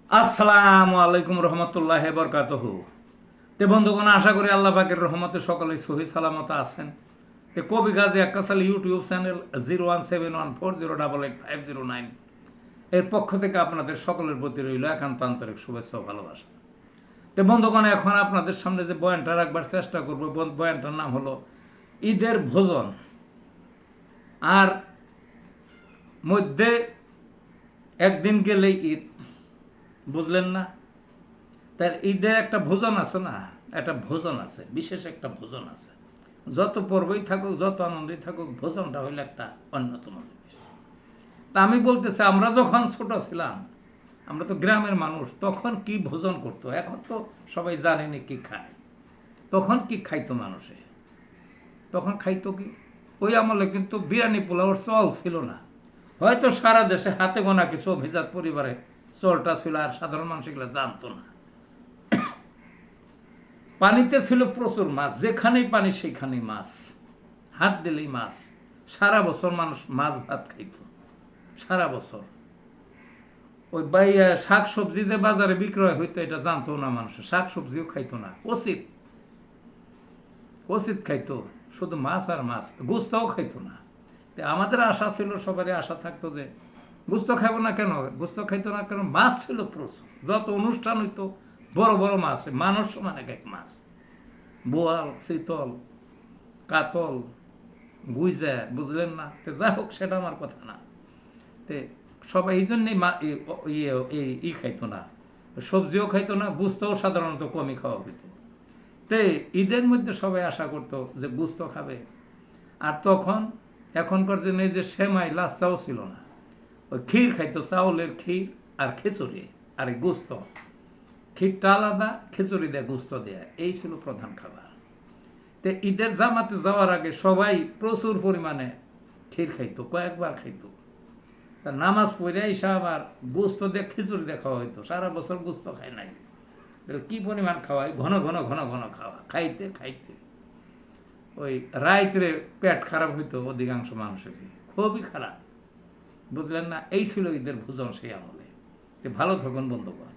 আসসালামু আলাইকুম রহমতুল্লাহ বরকাতহু। তে বন্ধুগণ, আশা করি আল্লাহ পাকের রহমতে সকলেই সহি সালামত আছেন। তে কবি গাজী আক্কাস আলী ইউটিউব চ্যানেল 017140885009 এর পক্ষ থেকে আপনাদের সকলের প্রতি রইল একান্ত আন্তরিক শুভেচ্ছা ও ভালোবাসা। তে বন্ধুগণ, এখন আপনাদের সামনে যে বয়ানটা রাখবার চেষ্টা করব, বয়ানটার নাম হলো ঈদের ভোজন। আর মধ্যে একদিন গেলেই ঈদ, বুঝলেন না? তার ঈদের একটা ভোজন আছে না, একটা ভোজন আছে, বিশেষ একটা ভোজন আছে। যত পর্বই থাকুক, যত আনন্দই থাকুক, ভোজনটা হইলে একটা অন্যতম জিনিস। তা আমি বলতেছি, আমরা যখন ছোট ছিলাম, আমরা তো গ্রামের মানুষ, তখন কি ভোজন করতো? এখন তো সবাই জানেনি কি খায়। তখন কি খাইতো মানুষে? তখন খাইতো কি? ওই আমলে কিন্তু বিরিয়ানি পোলাওর চল ছিল না। হয়তো সারা দেশে হাতে গোনা কিছু অভিজাত পরিবারে চলটা ছিল, আর সাধারণ মানুষ এগুলো জানতো না। পানিতে ছিল প্রচুর মাছ, যেখানেই পানি সেখানেই মাছ, হাত দিলেই মাছ। সারা বছর মানুষ মাছ ভাত খাইত, সারা বছর। ওই শাক সবজি যে বাজারে বিক্রয় হইতো এটা জানতো না মানুষ, শাক সবজিও খাইতো না, কচিত কচিত খাইতো, শুধু মাছ আর মাছ, গোস্তও খাইতো না। আমাদের আশা ছিল, সবারই আশা থাকতো যে গোস্ত খাইবো না কেন, গোস্ত খাইতো না কেন, মাছ ছিল প্রচুর। যত অনুষ্ঠান হইতো বড় বড় মাছ, মানুষ সমান এক এক মাছ, বোয়াল, চিতল, কাতল, গুইজা, বুঝলেন না? যা হোক, সেটা আমার কথা না। তে সবাই এই জন্যই খাইতো না, সবজিও খাইতো না, বুঝতেও সাধারণত কমই খাওয়া হইতো। তে ঈদের মধ্যে সবাই আশা করতো যে বুঝতো খাবে। আর তখন এখনকার দিনে যে সেমাই লাচ্চাও ছিল না, ওই ক্ষীর খাইতো, চাউলের ক্ষীর আর খিচুড়ি আর গোস্ত। ক্ষীরটা আলাদা, খিচুড়ি দেয়, গোস্ত দেয়, এই ছিল প্রধান খাবার। তো ঈদের জামাতে যাওয়ার আগে সবাই প্রচুর পরিমাণে ক্ষীর খাইতো, কয়েকবার খাইতো। তা নামাজ পড়ে এসে আবার গোস্ত দিয়ে খিচুড়ি দিয়ে খাওয়া হইতো। সারা বছর গোস্ত খায় নাই, কি পরিমাণ খাওয়াই, ঘন ঘন ঘন ঘন খাওয়া, খাইতে খাইতে ওই রাইতে পেট খারাপ হইতো অধিকাংশ মানুষেরই, খুবই খারাপ, বুঝলেন না? এই ছিল ঈদের ভোজন সেই আমলে। ভালো থাকুন বন্ধুগণ।